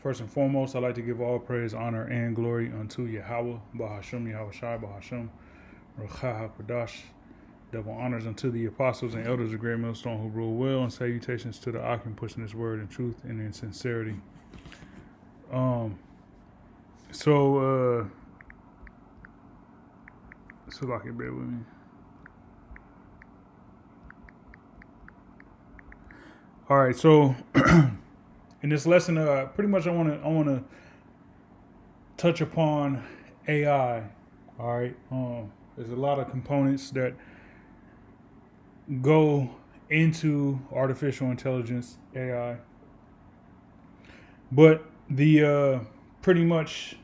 First and foremost, I'd like to give all praise, honor, and glory unto Yahweh, Bahasham, Yahweh Shai, Bahasham, Ruchah HaKadosh. Double honors unto the apostles and elders of Great Millstone who rule well, and salutations to the Akim pushing this word in truth and in sincerity. Um, so, like it, bear with me. All right, so in this lesson, pretty much I want to touch upon AI. All right, there's a lot of components that go into artificial intelligence, AI, but the pretty much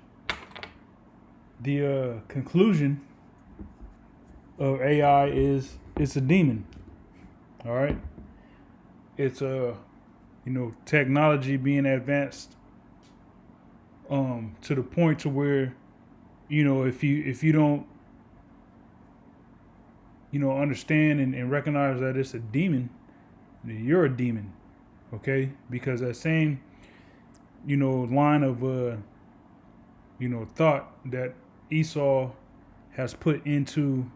the conclusion of AI is it's a demon. All right, it's a technology being advanced to the point to where if you don't understand and recognize that it's a demon, then you're a demon. Okay, because that same line of thought that Esau has put into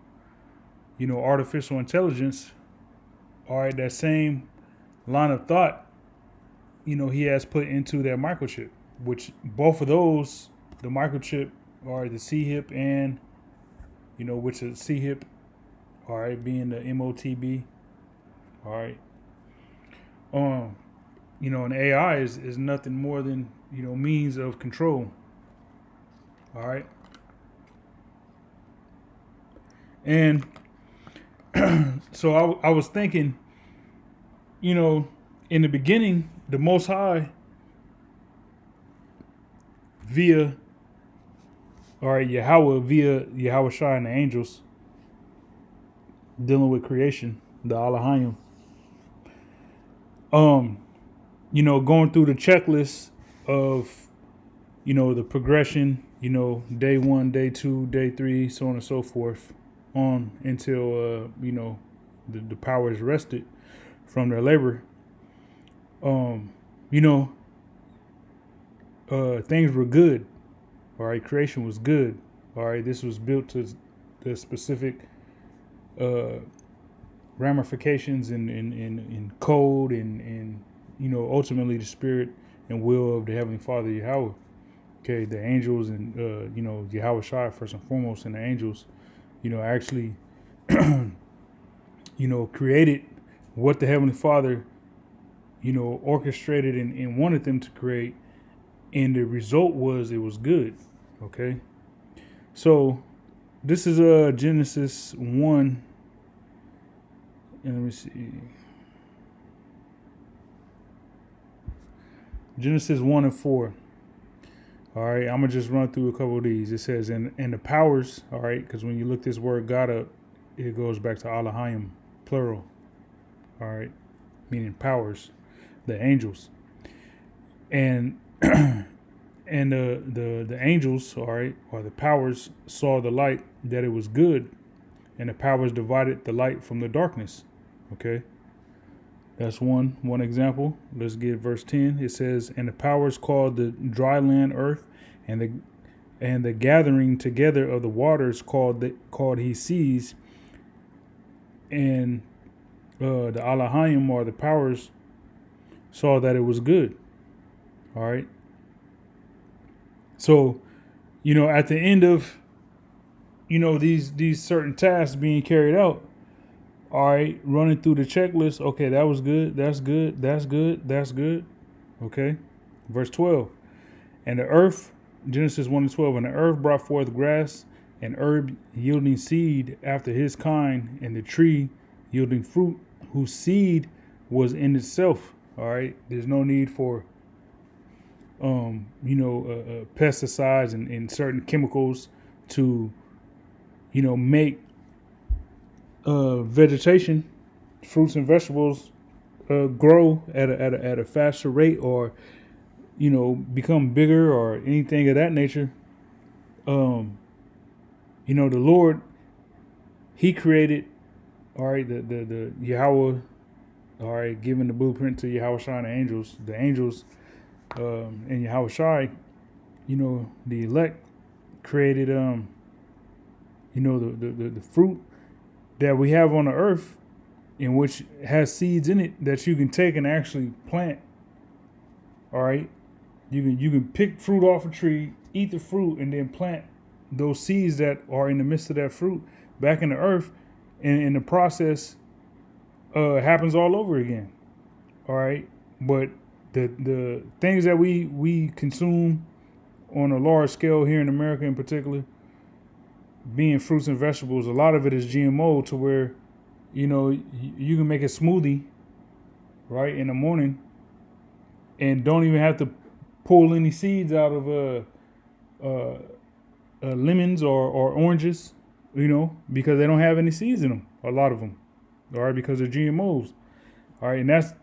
artificial intelligence, all right, that same line of thought he has put into that microchip, which both of those, the microchip, are the C-hip and which is C-hip, all right, being the MOTB, all right. And AI is nothing more than means of control, all right. And so I was thinking, in the beginning, the Most High, via Yahweh Shai and the angels, dealing with creation, the Ahlahayam, going through the checklist of, the progression, day 1, day 2, day 3, so on and so forth, on until, the power is rested from their labor. Things were good. All right, creation was good. All right, this was built to the specific ramifications in code and ultimately the spirit and will of the Heavenly Father Yahweh. Okay, the angels and Yahweh Shai first and foremost, and the angels, actually created what the Heavenly Father orchestrated and wanted them to create, and the result was it was good. Okay, so this is Genesis 1, and let me see, Genesis 1 and 4. All right, I'm gonna just run through a couple of these. It says, and the powers, all right, because when you look this word God up, it goes back to Ahlahayam, plural, all right, meaning powers, the angels, and and the angels, all right, or the powers, saw the light that it was good, and the powers divided the light from the darkness. Okay, that's one example. Let's get verse 10. It says, and the powers called the dry land earth, and the gathering together of the waters called he seas, and the Ahlahayim, or the powers, saw that it was good. All right. So, at the end of, these certain tasks being carried out, all right, running through the checklist, okay, that was good, that's good, that's good, that's good. Okay. Verse 12. And the earth, Genesis 1 and 12, and the earth brought forth grass and herb yielding seed after his kind, and the tree yielding fruit whose seed was in itself. All right. There's no need for pesticides and certain chemicals to, make vegetation, fruits and vegetables grow at a faster rate, or become bigger, or anything of that nature. The Lord, He created, all right, the Yahweh, all right, giving the blueprint to Yahweh Shai and the angels. The angels And Yahushai, the elect created, the fruit that we have on the earth, in which has seeds in it that you can take and actually plant. All right, you can pick fruit off a tree, eat the fruit, and then plant those seeds that are in the midst of that fruit back in the earth, and in the process, happens all over again. All right, but the things that we consume on a large scale here in America, in particular, being fruits and vegetables, a lot of it is GMO, to where you can make a smoothie right in the morning and don't even have to pull any seeds out of lemons or oranges, because they don't have any seeds in them. A lot of them, all right, because they're GMOs. All right, and that's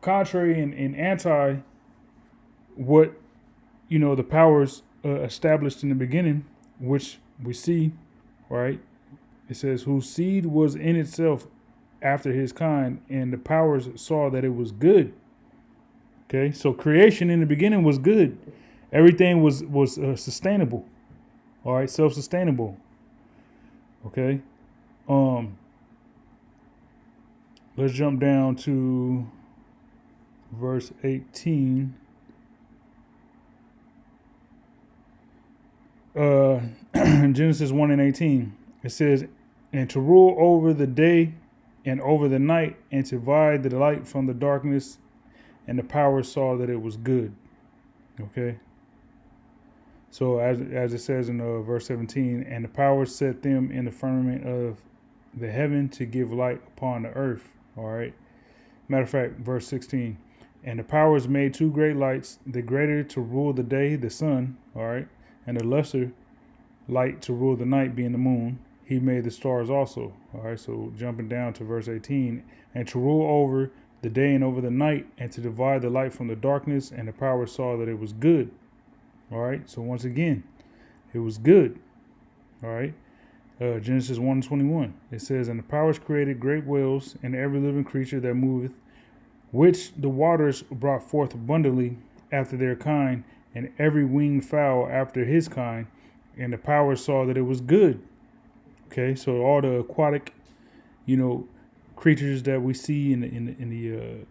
contrary and anti what the powers established in the beginning, which we see, right? It says, whose seed was in itself after his kind, and the powers saw that it was good. Okay, so creation in the beginning was good. Everything was sustainable. All right, self-sustainable. Okay, let's jump down to verse 18. Genesis 1:18. It says, and to rule over the day and over the night, and to divide the light from the darkness, and the powers saw that it was good. Okay. So as it says in verse 17, and the powers set them in the firmament of the heaven to give light upon the earth. All right. Matter of fact, verse 16, and the powers made two great lights, the greater to rule the day, the sun. All right. And the lesser light to rule the night, being the moon. He made the stars also. All right, so jumping down to verse 18, and to rule over the day and over the night, and to divide the light from the darkness, and the power saw that it was good. All right, so once again, it was good. All right, Genesis 1:21, it says, and the powers created great whales, and every living creature that moveth, which the waters brought forth abundantly after their kind, and every winged fowl after his kind, and the powers saw that it was good. Okay, so all the aquatic, creatures that we see in the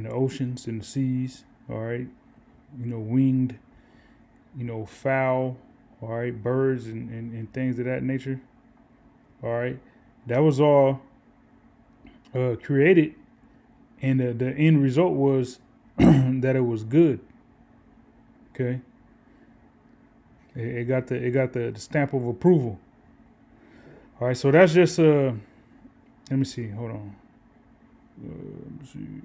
oceans, in the seas. All right, winged, fowl. All right, birds and things of that nature. All right, that was all created, and the end result was that it was good. Okay. It got the stamp of approval. All right, so that's just let me see. Hold on. Let me see.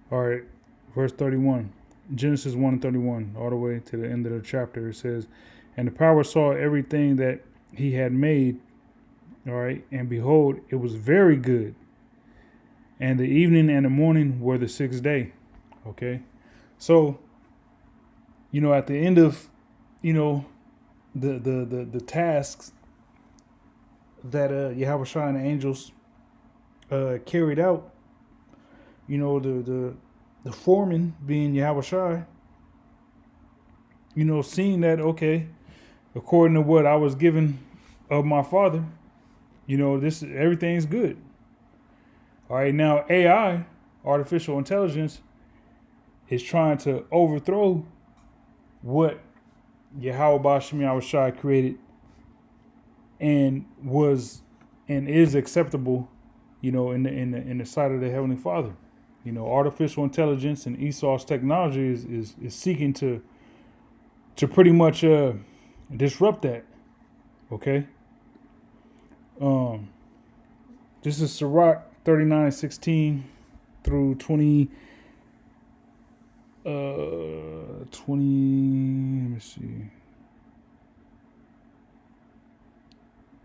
All right, verse 31, Genesis 1:31, all the way to the end of the chapter. It says, and the power saw everything that he had made, all right, and behold, it was very good. And the evening and the morning were the sixth day. Okay, so at the end of the tasks that Yahushua and the angels carried out, the foreman being Yahushua, seeing that, okay, according to what I was given of my father, this everything's good. All right, now AI, artificial intelligence, is trying to overthrow what Yahweh Bashem Yahushua created and is acceptable, in the sight of the Heavenly Father. Artificial intelligence and Esau's technology is seeking to pretty much disrupt that. Okay. This is Sirach 39:16 through 20. 20. Let me see.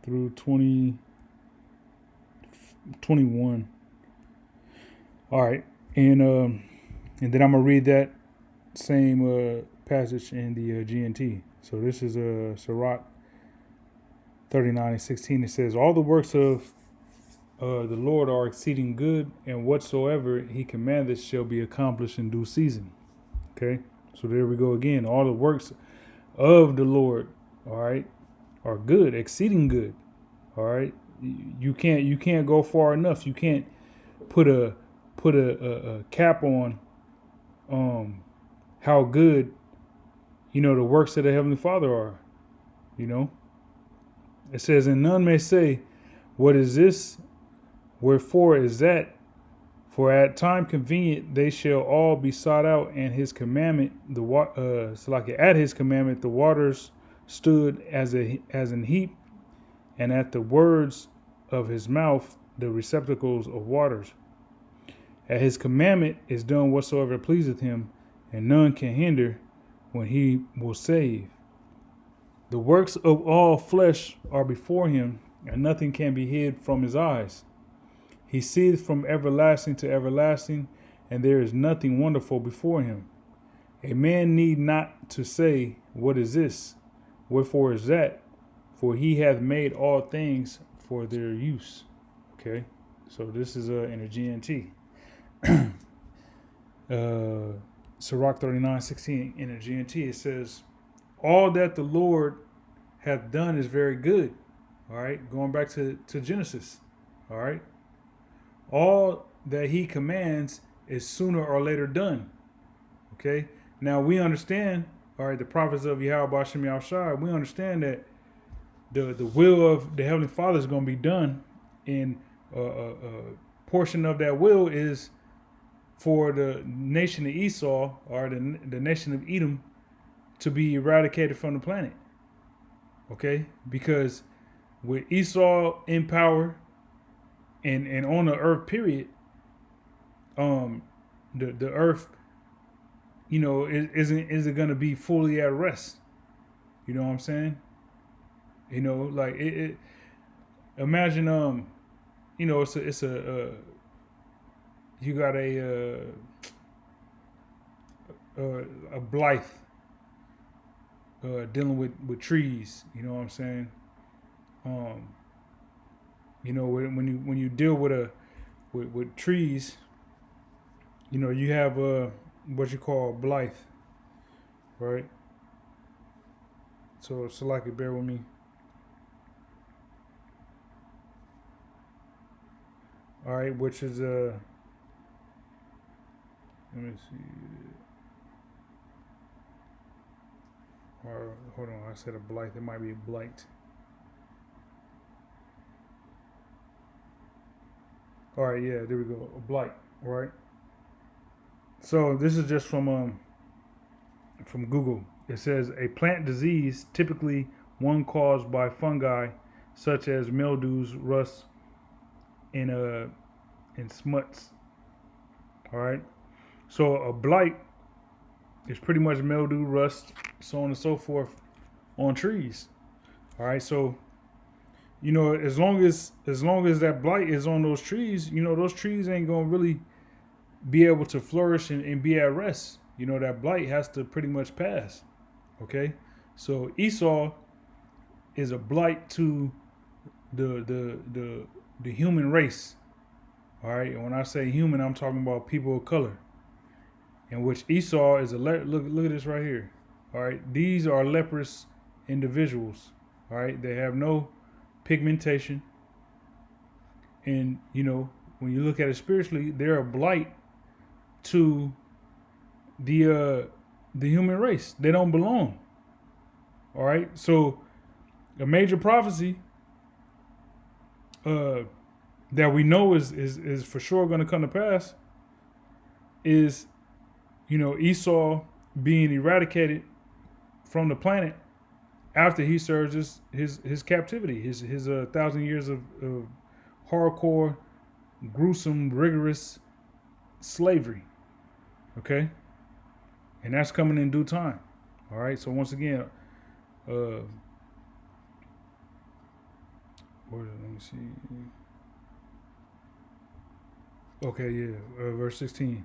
Through 21. All right, and then I'm gonna read that same passage in the GNT. So this is Sirach 39:16. It says, "All the works of the Lord are exceeding good, and whatsoever He commandeth shall be accomplished in due season." Okay, so there we go again. All the works of the Lord, all right, are good, exceeding good. All right, you can't go far enough. You can't put a cap on how good the works of the Heavenly Father are. You know, it says, "And none may say, what is this? Wherefore is that? For at time convenient they shall all be sought out, and His commandment at His commandment the waters stood as an heap, and at the words of His mouth the receptacles of waters. At His commandment is done whatsoever pleaseth Him, and none can hinder when He will save. The works of all flesh are before Him, and nothing can be hid from His eyes. He seeth from everlasting to everlasting, and there is nothing wonderful before Him. A man need not to say, what is this? Wherefore is that? For He hath made all things for their use." Okay, so this is in a GNT. Sirach 39:16 in a GNT, it says, "All that the Lord hath done is very good." All right, going back to Genesis. All right, all that He commands is sooner or later done. Okay, now we understand, all right, the prophets of Yahweh B'Shem Yahushua, we understand that the will of the Heavenly Father is going to be done, and a portion of that will is for the nation of Esau, or the nation of Edom, to be eradicated from the planet. Okay, because with Esau in power and on the earth, period, the earth, isn't going to be fully at rest. You know what I'm saying? Like it imagine, it's a you got a Blythe dealing with trees. You know what I'm saying? When you deal with trees, you have what you call Blythe, right? So like, bear with me. All right, which is let me see. Or hold on, I said a Blythe. It might be a Blight. All right, yeah, there we go. A Blight, all right. So this is just from Google. It says a plant disease, typically one caused by fungi such as mildews, rust, and smuts. All right. So a blight is pretty much mildew, rust, so on and so forth on trees. All right. So as long as that blight is on those trees, those trees ain't gonna really be able to flourish and be at rest. That blight has to pretty much pass. Okay. So Esau is a blight to the human race. All right. And when I say human, I'm talking about people of color. In which Esau is look at this right here. All right. These are leprous individuals. All right. They have no pigmentation. And when you look at it spiritually, they're a blight to the human race. They don't belong. All right. So a major prophecy that we know is for sure going to come to pass is Esau being eradicated from the planet after he serves his captivity, his 1,000 years of hardcore, gruesome, rigorous slavery. Okay, and that's coming in due time. All right. So once again, let me see. Okay, yeah, verse 16.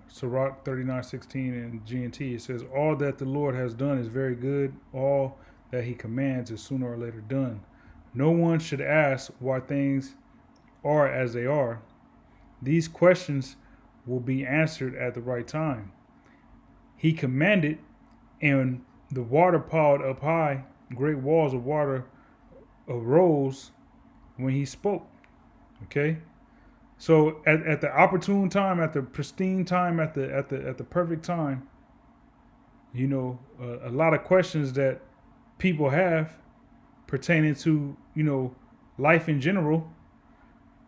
Sirach 39:16 in G&T. It says, "All that the Lord has done is very good. All that He commands is sooner or later done. No one should ask why things are as they are. These questions will be answered at the right time. He commanded, and the water piled up high. Great walls of water arose when He spoke." Okay. So at the opportune time, at the pristine time, at the perfect time, a lot of questions that people have pertaining to life in general,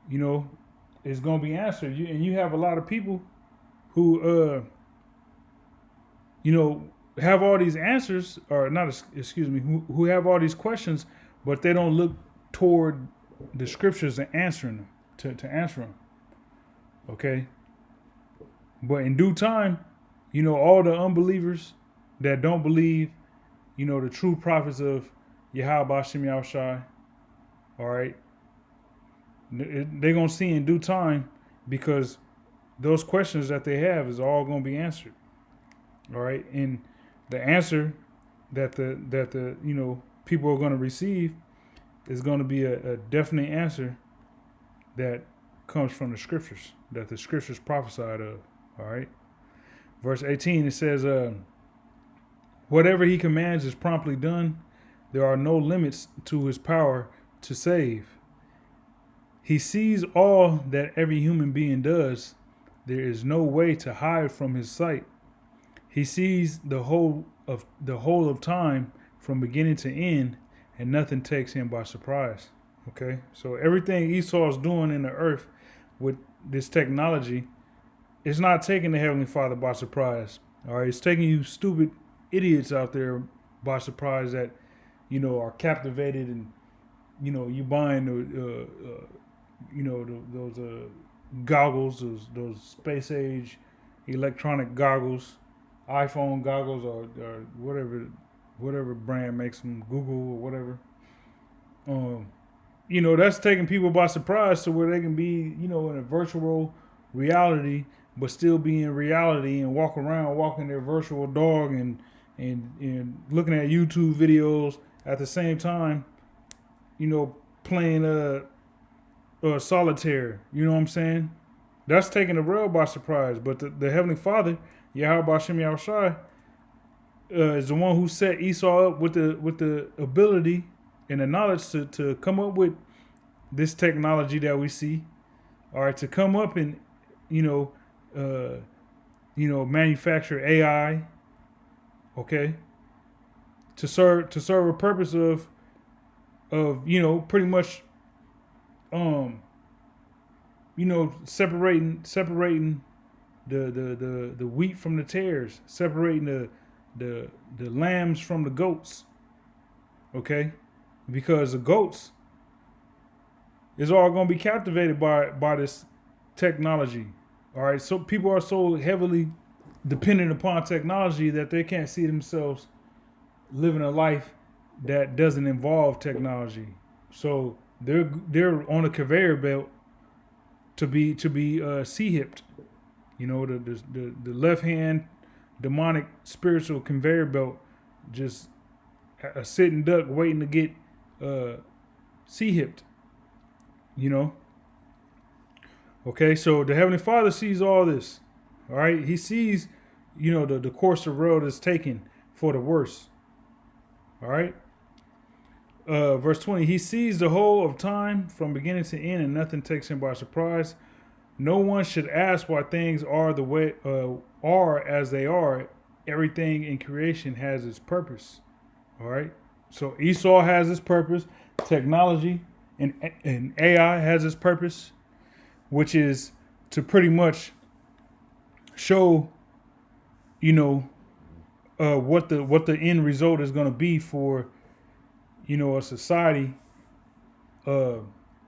is going to be answered. And you have a lot of people who have all these answers, or not, excuse me, who have all these questions, but they don't look toward the scriptures and answering them to answer them. Okay. But in due time, all the unbelievers that don't believe, the true prophets of Yahweh Bashem Yahushai, all right, they're going to see in due time, because those questions that they have is all going to be answered. All right. And the answer that the people are going to receive is going to be a definite answer that comes from the scriptures, that the scriptures prophesied of. All right. Verse 18, it says, "Whatever He commands is promptly done. There are no limits to His power to save. He sees all that every human being does. There is no way to hide from His sight. He sees the whole of time from beginning to end, and nothing takes Him by surprise." Okay, so everything Esau is doing in the earth with this technology, it's not taking the Heavenly Father by surprise. All right, it's taking you stupid idiots out there by surprise that are captivated, and you buying those goggles, those space age electronic goggles, iPhone goggles, or whatever brand makes them, Google or whatever. That's taking people by surprise to where they can be, in a virtual reality, but still be in reality and walking their virtual dog and looking at YouTube videos at the same time, playing solitaire. You know what I'm saying? That's taking the world by surprise. But the Heavenly Father, Yahweh Bashem Yahushai, is the one who set Esau up with the ability and the knowledge to come up with this technology that we see, all right, to come up and manufacture AI, okay, to serve a purpose of pretty much separating the wheat from the tares, separating the lambs from the goats, okay, because the goats is all going to be captivated by this technology. All right, so people are so heavily dependent upon technology that they can't see themselves living a life that doesn't involve technology. So they're on a conveyor belt to be sea-hipped. The left hand demonic spiritual conveyor belt, just a sitting duck waiting to get sea-hipped. Okay, so the Heavenly Father sees all this. All right, He sees, the course the world is taking for the worse. All right. Verse 20, He sees the whole of time from beginning to end, and nothing takes Him by surprise. No one should ask why things are the way are as they are. Everything in creation has its purpose. All right. So Esau has its purpose. Technology and AI has its purpose, which is to pretty much show, what the end result is going to be for, a society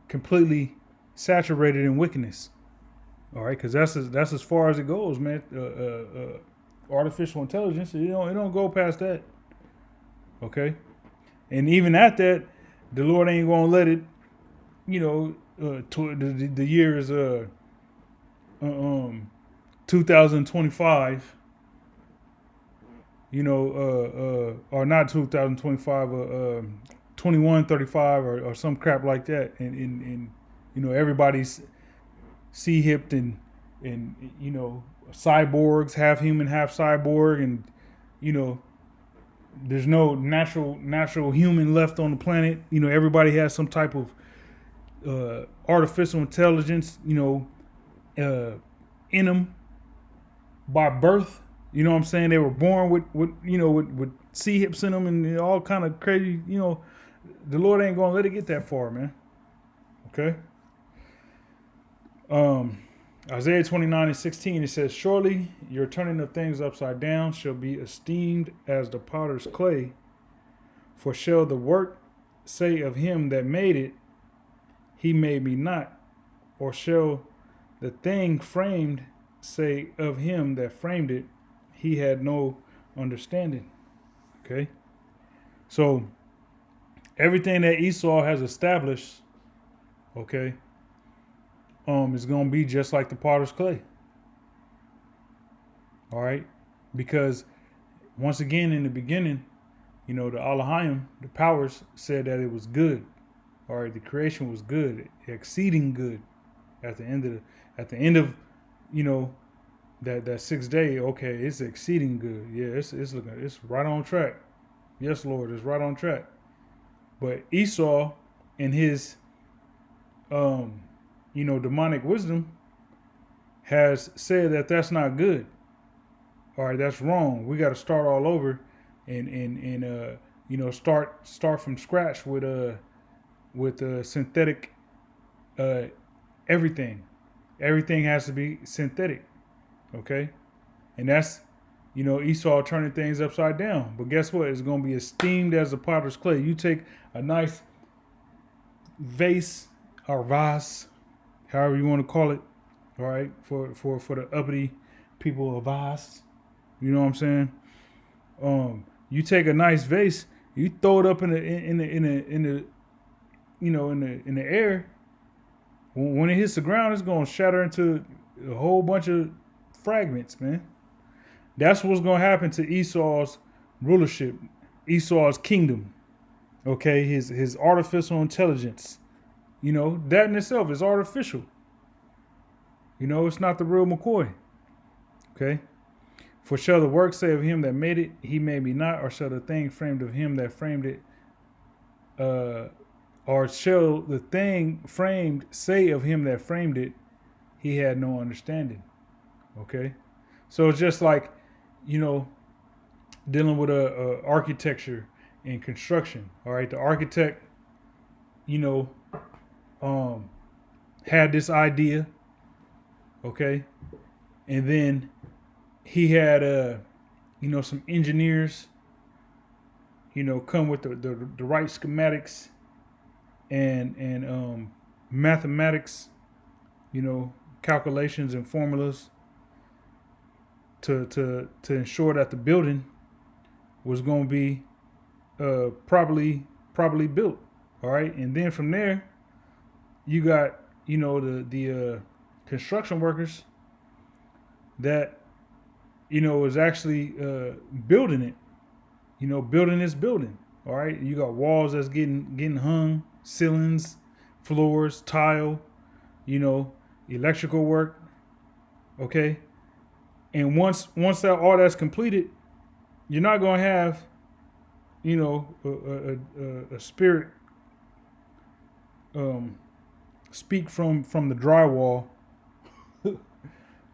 completely saturated in wickedness. All right, because that's as far as it goes, man. Artificial intelligence, it don't go past that. Okay, and even at that, the Lord ain't gonna let it. The year is 2025, or not 2025, 2135 or some crap like that, and everybody's hipped and cyborgs, half human, half cyborg, and you know there's no natural human left on the planet. Everybody has some type of artificial intelligence, in them by birth. You know what I'm saying? They were born with C hips in them and all kind of crazy. The Lord ain't gonna let it get that far, man. Okay. Isaiah 29:16, it says, "Surely your turning of things upside down shall be esteemed as the potter's clay. For shall the work say of him that made it, he made me not? Or shall the thing framed say of him that framed it, he had no understanding?" Okay. So everything that Esau has established, okay, is going to be just like the potter's clay. All right. Because once again, in the beginning, the Ahlahayam, the powers, said that it was good. All right. The creation was good, exceeding good. At the end of, that sixth day, okay, it's exceeding good. Yeah, it's right on track. Yes, Lord, it's right on track. But Esau and his demonic wisdom has said that that's not good. All right, that's wrong. We got to start all over and start from scratch with synthetic everything. Everything has to be synthetic. Okay? And that's Esau turning things upside down. But guess what? It's going to be esteemed as the potter's clay. You take a nice vase or vase, however you want to call it, all right, for the uppity people of vase. You know what I'm saying? You take a nice vase, you throw it up in the air. When it hits the ground, it's gonna shatter into a whole bunch of fragments, man. That's what's gonna happen to Esau's rulership, Esau's kingdom. Okay, his artificial intelligence. That in itself is artificial. It's not the real McCoy. Okay. For shall the work say of him that made it, he made me not, or shall the thing framed of him that framed it, or shall the thing framed say of him that framed it, he had no understanding. Okay. So it's just like, dealing with architecture and construction. All right. The architect, had this idea. Okay. And then he had, some engineers, come with the right schematics and mathematics, calculations and formulas to ensure that the building was going to be properly built. All right. And then from there, you got, the construction workers that, is actually building it, building this building. All right. You got walls that's getting hung, ceilings, floors, tile, electrical work. Okay. And once that all that's completed, you're not going to have, a spirit speak from the drywall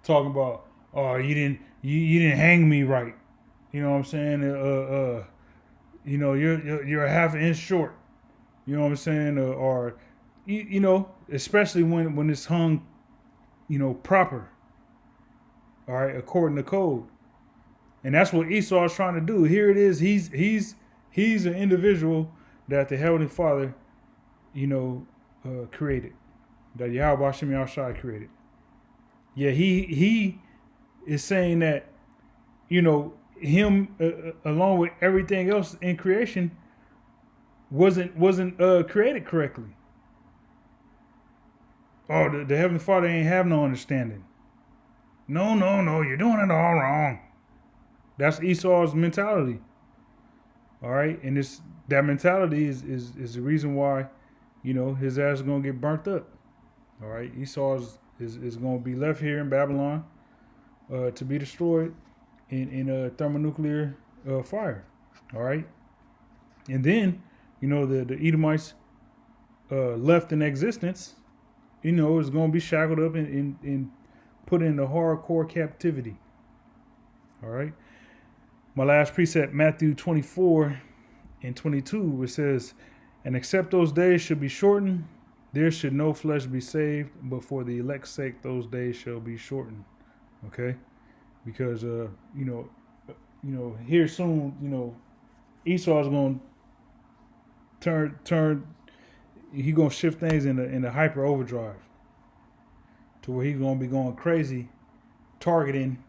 talking about, oh, you didn't hang me right. You know what I'm saying? You're a half inch short. You know what I'm saying? Or especially when it's hung, proper. All right, according to code. And that's what Esau is trying to do. Here it is. He's an individual that the Heavenly Father, created. That Yahweh Hashem Yahushua created. Yeah, he is saying that, him along with everything else in creation wasn't created correctly. Oh, the Heavenly Father ain't have no understanding. No, you're doing it all wrong. That's Esau's mentality. All right, and that mentality is the reason why, his ass is gonna get burnt up. All right, Esau is gonna be left here in Babylon, to be destroyed in a thermonuclear fire. All right, and then the Edomites left in existence. Is going to be shackled up and put in the hardcore captivity. All right. My last precept, Matthew 24:22, it says, "And except those days should be shortened, there should no flesh be saved, but for the elect's sake those days shall be shortened." Okay, because here soon, Esau's going to turn. He gonna shift things in the hyper overdrive to where he's gonna be going crazy, targeting,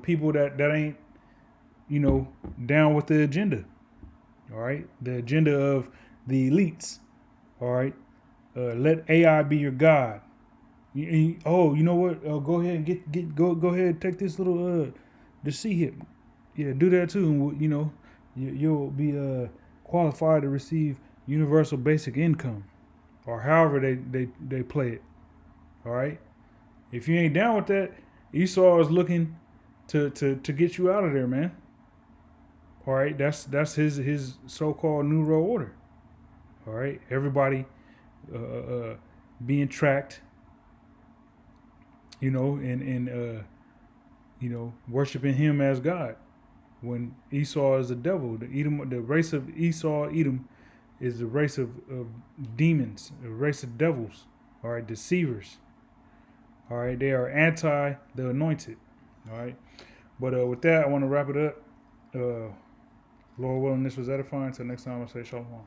people that ain't, down with the agenda. All right, the agenda of the elites. All right, let AI be your god. Oh, you know what? Go ahead and go ahead and take this little the C hip. Yeah, do that too. And you'll be qualified to receive universal basic income, or however they play it. All right. If you ain't down with that, Esau is looking to get you out of there, man. All right. That's his so-called New World Order. All right. Everybody being tracked, and worshiping him as God, when Esau is the devil. The race of Esau, Edom, is the race of demons, a race of devils. All right, deceivers. All right, they are anti the anointed. All right, but with that, I want to wrap it up. Lord willing, this was edifying. Until next time, I say shalom.